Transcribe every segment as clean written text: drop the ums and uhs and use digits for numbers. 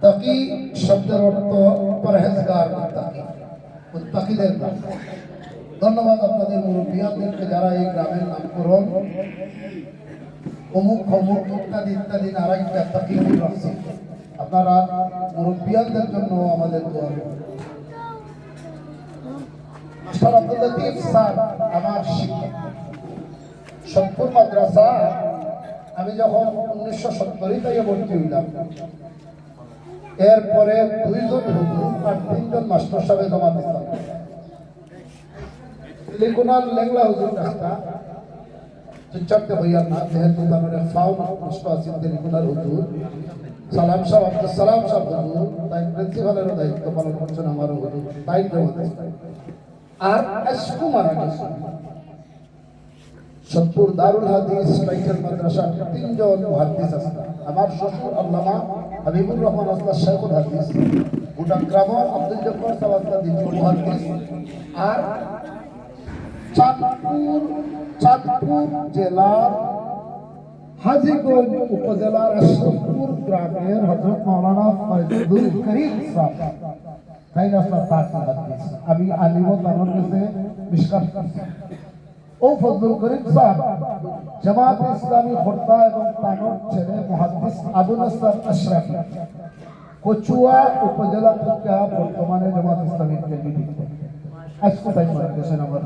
তাকি শব্দের অর্থ পরহেজগার মুত্তাকি, মুত্তাকিদের নাম। ধন্যবাদ আপনাদের মুরব্বিয়ানদেরকে যারা এই গ্রামের নামকরণ অমুক অমুক ইত্যাদি ইত্যাদি নারাইকা তাকিবুল রাখছে। আপনারা মুরব্বিয়ানদের জন্য আমাদের দোয়া করবেন। মাস্টার আব্দুল লতিফ স্যার আমার শিক্ষক। সত্তর মাদ্রাসা আমি যখন 1970 থেকে ভর্তি হইলাম, এরপরে 2 জন হুজুর আর 3 জন মাস্টার সাহেব জমাত ইসলাম। লিকুনাল লেংলা হুজুর ডাক্তার চুপচাপতে হইয়ার না, যেহেতু তাদের ফাউল নষ্ট আছে লিকুনাল হুজুর সালাম সাহেব, আব্দুল সালাম সাহেব হুজুর, তাই প্রিন্সিপালেরও দায়িত্ব পালন করছেন আমারও হুজুর, তাই জমাত ইসলাম। আর আজকু মারা গেছে সত্তর দারুল হাদিস টাইটেল মাদ্রাসা 3 জন মুহাদ্দিস আছে। আমার শ্বশুর আল্লামা হাবিবুর রহমান আসলাম শেখুল হাদিস, ভুটান গ্রামের আব্দুল জব্বার সাওয়াত্তা দ্বিতীয় মুহাদ্দিস। আর চাঁদপুর জেলার হাজীগঞ্জ উপজেলার আশরাফপুর গ্রামের হযরত মাওলানা ফয়জুল করিম সাহেব, তাই আসলাম তার মুহাদ্দিস। আমি আলিমত আমার কাছে বিশ্বাস করছি। ও ফজলুল করিম সাহেব জামাত ইসলামী খোর্দা এবং তানোর ছেলে মুহাদ্দিস আবু নাসর আশরাফি কচুয়া উপজেলা থেকে বর্তমানে জামাত ইসলামীর কেন্দ্রীয় আজকে তাই মারা গেছেন আমার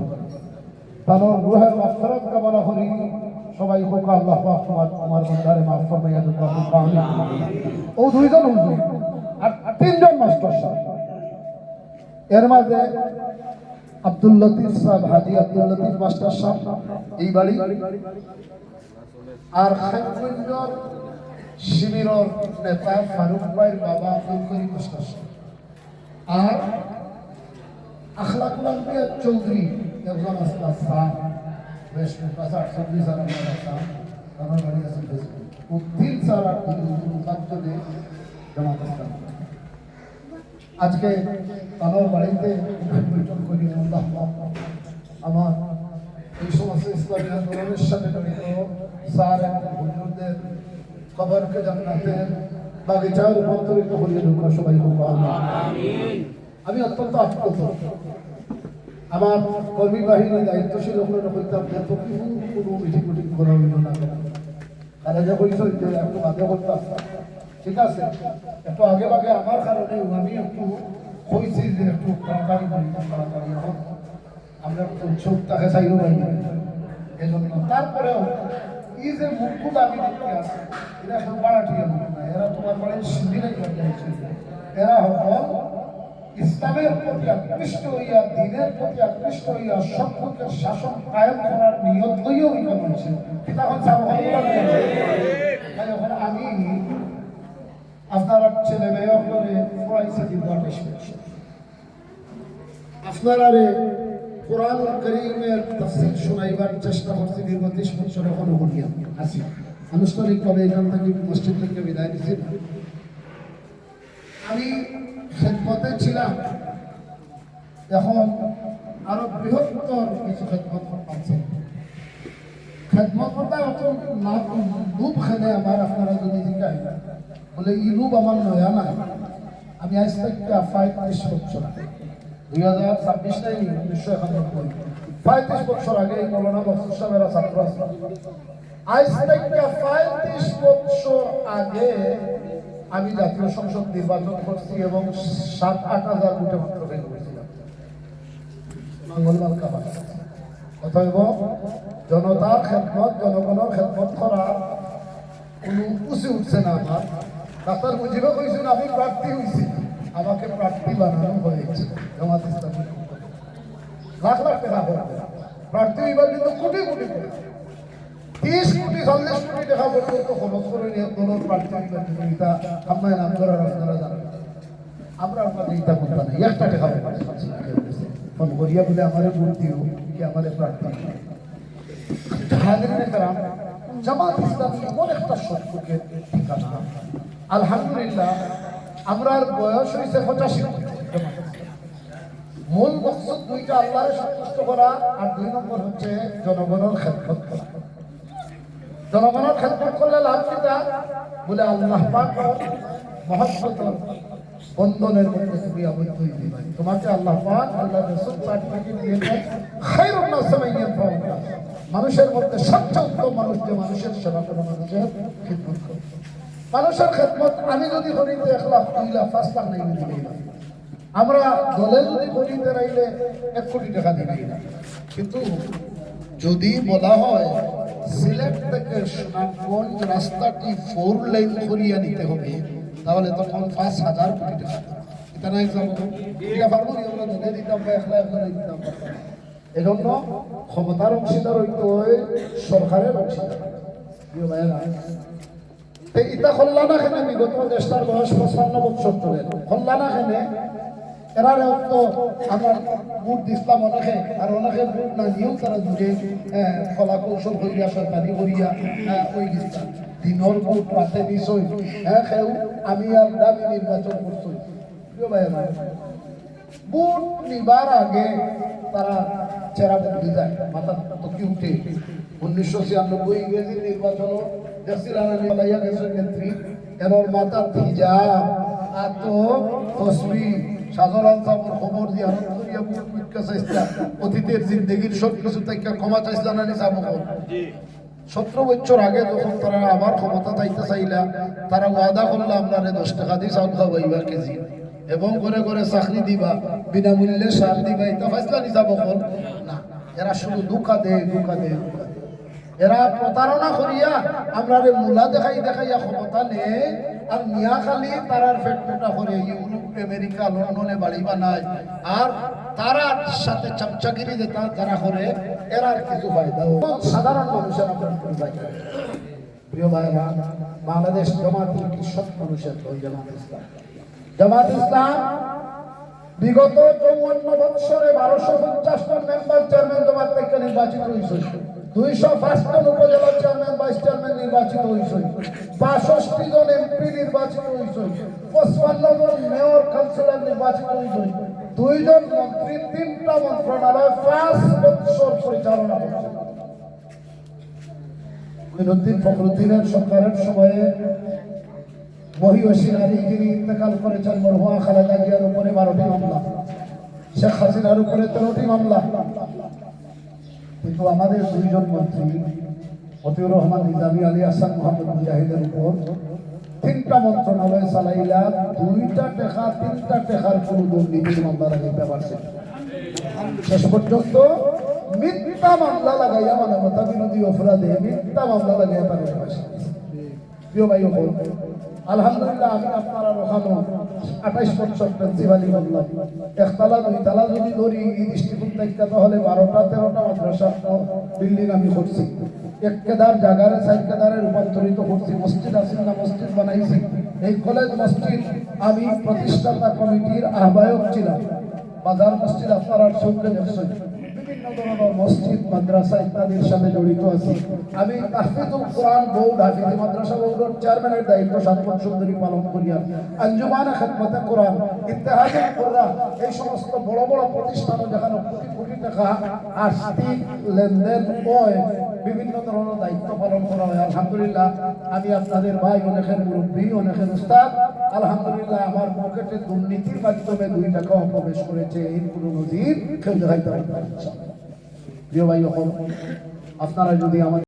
তানোর রুহের মাগফিরাত কামনা করি। সবাই হোক আল্লাহ পাক আমার বান্দারে মাফ ফরমাইয়া দেন আমিন। ও 2 জন হুজুর আর 3 জন মাস্টার সাহেব, এর মাঝে আব্দুল লতিফ সাহেব, হাজি আব্দুল লতিফ মাস্টার সাহেব এই বাড়ি, আর খাইগঞ্জ শিবিরের নেতা ফারুক ভাইয়ের বাবা আব্দুল করিম মাস্টার সাহেব, আর আখলাকুল আম্বিয়া চৌধুরী একজন আসলা সাহেব, বেশ মোটাসা 48 আর আমার বাড়ি আছে উদ্দিন স্যার আর মুকাদ্দমে জামাত ইসলাম। আজকে আমার বাড়িতে বৈঠক করি আমার এই সমস্ত ইসলামী আন্দোলনের সাথে জড়িত স্যার এবং হুজুরদের কবরকে জান্নাতের বাগিচায় রূপান্তরিত করিয়ে ঢুকা সবাই হোক আমিন। আমি অত্যন্ত আপ্লুত। আমার কর্মী বাহিনী দায়িত্বশীল হলে হইতাম এত কোনো মিটিং মিটিং করা হইল না, তারা যে বলছে যে একটু আগে করতাম, ঠিক আছে একটু আগে আগে আমার কারণে আমি একটু হয়েছি যে একটু তাড়াতাড়ি করি, তাড়াতাড়ি এখন আমরা একটু চোখ তাকে চাইও পাই না। এই জন্য তারপরেও এই যে মুখগুলো আমি দেখতে আসি, এরা এখন বাড়াটিয়া মুখ না, এরা তোমার বাড়ির সিন্দিরাই যাচ্ছে। এরা হল ইসলামের প্রতি আকৃষ্ট হইয়া, দিনের প্রতি আকৃষ্ট হইয়া সম্পর্কের শাসন কায়েম করার নিয়ত লইয়াও ইমান হয়েছে। তখন এখন আমি আপনারা ছেলে মেয়ে পড়াইছে আপনারা কোরআন কারীমের তাফসীর শোনাইবার চেষ্টা করছি দীর্ঘ 30 বছর এখনো করি আছি। আনুষ্ঠানিকভাবে এখান থেকে মসজিদ থেকে বিদায় নিচ্ছি। আমি খেদমতে ছিলাম, এখন আরো বৃহত্তর কিছু খেদমত করতেছি। খেদমত করতে অত রূপ খেলে আমার আপনারা যদি জিজ্ঞাসা বলে এই রূপ আমার নয়া নাই। আমি আজ থেকে 35 বছর আগে 2026 নাই 1991 35 বছর আগে এই মৌলানা মকসুদ সাহেবের ছাত্র আসলাম। আজ থেকে 35 বছর আগে আমি জাতীয় সংসদ নির্বাচন করছি এবং 7-8 হাজার ভোটে মাত্র ফেল করেছিলাম মঙ্গলবার কাবার। অতএব জনতার খেদমত, জনগণের খেদমত করা কোনো উচিত উঠছে না আমার। ডাক্তার মুজিবে কইছেন আমি প্রার্থী হয়েছি, আমাকে প্রার্থী বানানো হয়েছে জামাত ইসলামী। লাখ লাখ টাকা প্রার্থী হইবার কিন্তু কোটি কোটি 30 কোটি 40 কোটি টাকা পর্যন্ত খরচ করে নিয়ে দলের প্রার্থী হইবার এটা আমরা নাম করার আপনারা জানেন। আমরা আপনাদের এটা বলতে নাই, 1 টাকা ফোন করিয়া বলে আমারে ভোট দিও কি আমারে প্রার্থী। জামাত ইসলামী এমন একটা সম্পর্কের ঠিকানা, আলহামদুলিল্লাহ আমরার বয়স হয়েছে 85। মূল মকসদ দুইটা, আল্লাহরে সন্তুষ্ট করা আর 2 নম্বর হচ্ছে জনগণের খেদমত করা। জনগণের খেদমত করলে লাভ কিটা বলে আল্লাহ পাক মহব্বত বন্ধনের মধ্যে তুমি আবদ্ধ হয়ে যাবে। তোমাকে আল্লাহ পাক আল্লাহ রাসূল সার্টিফিকেট দিয়েছেন খায়রুন নাস মাইয়ান ফাওকা, মানুষের মধ্যে সবচেয়ে উত্তম মানুষ যে মানুষের সেবা করে, মানুষের খিদমত করে। মানুষের খেদমত আমি যদি করি তো 1 লাখ 2 লাখ 5 লাখ নাই দিই না, আমরা দলে যদি করিতে রাইলে 1 কোটি টাকা দিই না। কিন্তু যদি বলা হয় সিলেট থেকে সুনামগঞ্জ রাস্তাটি 4 লাইন করিয়া নিতে হবে, তাহলে তখন 5,000 কোটি টাকা এটা না এক্সাম এটা পারবো না, আমরা দলে দিতাম বা 1 লাখ দিতাম। এজন্য ক্ষমতার অংশীদার হইতে হয় সরকারের অংশীদার। ইটা কল্যাণা খেনে বিগত দেশটার বয়স 55 বছর ধরে কল্যাণা খেনে এরা তো আমার ভোট দিছিলাম অনেকে, আর অনেকে ভোট না দিয়েও তারা দূরে কলা কৌশল করিয়া সরকারি করিয়া ওই গেছিলাম দিনের ভোট রাতে বিষয় খেউ আমি আর দামি নির্বাচন করছি। ভোট নিবার আগে তারা চেরা বদলে যায়, মাথা তকি উঠে। 1996 ইংরেজি নির্বাচন দেখছিলাম গেছে নেত্রী এর মাথা ভিজা আত তসবি সাধারণ খবর দিয়ে আনন্দ করিয়া ভোট ভিক্ষা চাইছিলা, অতীতের জিন্দগির সব কিছু থেকে ক্ষমা চাইছিলা না নিসা বকর। 17 বছর আগে যখন তারা আবার ক্ষমতা চাইতে চাইলা, তারা ওয়াদা করলো আপনারে 10 টাকা দিয়ে চাউল খাওয়াইবা কেজি এবং ঘরে ঘরে চাকরি দিবা, বিনামূল্যে সার দিবা, এটা ফাইসলা নিসা বকর না। এরা শুধু ধোঁকা দেয় ধোঁকা দেয় ধোঁকা দেয়। এরা প্রতারণা করিয়া আমরা মূলা দেখাইয়া ক্ষমতা নেই, আর মিয়া খালি তারার পেট মোটা করে ইউরোপ আমেরিকা লন্ডনে বাড়ি বানায়, আর তারার সাথে চামচাগিরি যারা করে এরা কিছু ফায়দা সাধারণ মানুষের প্রিয় ভাইরা। বাংলাদেশ জামাত সব মানুষের জামাত ইসলাম, জামাত ইসলাম বিগত 54 বৎসরে 1250 জন মেম্বার চেয়ারম্যান জামাত থেকে নির্বাচিত হয়েছে, 205 জন উপজেলা চেয়ারম্যান ভাইস চেয়ারম্যান নির্বাচিত হয়েছে, 62 জন এমপি নির্বাচিত হয়েছে, 55 জন মেয়র কাউন্সিলর নির্বাচিত হয়েছে, 2 জন মন্ত্রী, 3টা মন্ত্রণালয় 5 বছর পরিচালনা করছে। মঈনুদ্দিন ফখরুদ্দিনের সরকারের সময়ে মহিষী নারী যিনি ইন্তেকাল করেছেন মরহুমা খালেদা জিয়ার উপরে 12টি মামলা, শেখ হাসিনার উপরে 13টি মামলা। কিন্তু আমাদের 2 জন মন্ত্রী মতিউর রহমান নিজামী, আলী আহসান মোহাম্মদ মুজাহিদের উপর 3টা মন্ত্রণালয় চালাইলা 2টা টাকা 3টা টাকার কোন দুর্নীতির মামলা লাগাইতে পারছে। শেষ পর্যন্ত মিথ্যা মামলা লাগাইয়া মানবতা বিরোধী অপরাধে মিথ্যা মামলা লাগাইয়া তাদের ফাঁসি। প্রিয় ভাই বোন, আলহামদুলিল্লাহ আমি আপনারা ওখানে 28 বছর প্রিন্সিপালি করলাম। 1 তালা 2 তালা যদি ধরি এই দৃষ্টিকোণ থেকে তাহলে 12টা 13টা মাদ্রাসা বিল্ডিং আমি করছি, 1 কেদার জায়গারে 4 কেদারে রূপান্তরিত করছি, মসজিদ আসিল না মসজিদ বানাইছি। এই কলেজ মসজিদ আমি প্রতিষ্ঠাতা কমিটির আহ্বায়ক ছিলাম। বাজার মসজিদ আপনারা শুনলে দেখছেন, বিভিন্ন ধরনের মসজিদ মাদ্রাসা ইত্যাদির সাথে জড়িত আছি। আমি তাহফিজুল কোরআন বোর্ড হাফিজি মাদ্রাসা বোর্ডের চেয়ারম্যানের দায়িত্ব 7 বছর ধরে পালন করিয়া আঞ্জুমানে খেদমতে কোরআন, ইত্তেহাদুল কুররা, এই সমস্ত বড় বড় প্রতিষ্ঠান যেখানে কোটি কোটি টাকা আর্থিক লেনদেন হয়, বিভিন্ন ধরনের দায়িত্ব পালন করা হয়। আলহামদুলিল্লাহ আমি আপনাদের ভাই, অনেকের মুরব্বী, অনেকের উস্তাদ। আলহামদুলিল্লাহ আমার পকেটে দুর্নীতির মাধ্যমে 2 টাকাও প্রবেশ করেছে, এই কোনো নজির কেউ দেখাইতে পারবে না। প্রিয় ভাই, আপনারা যদি আমাদের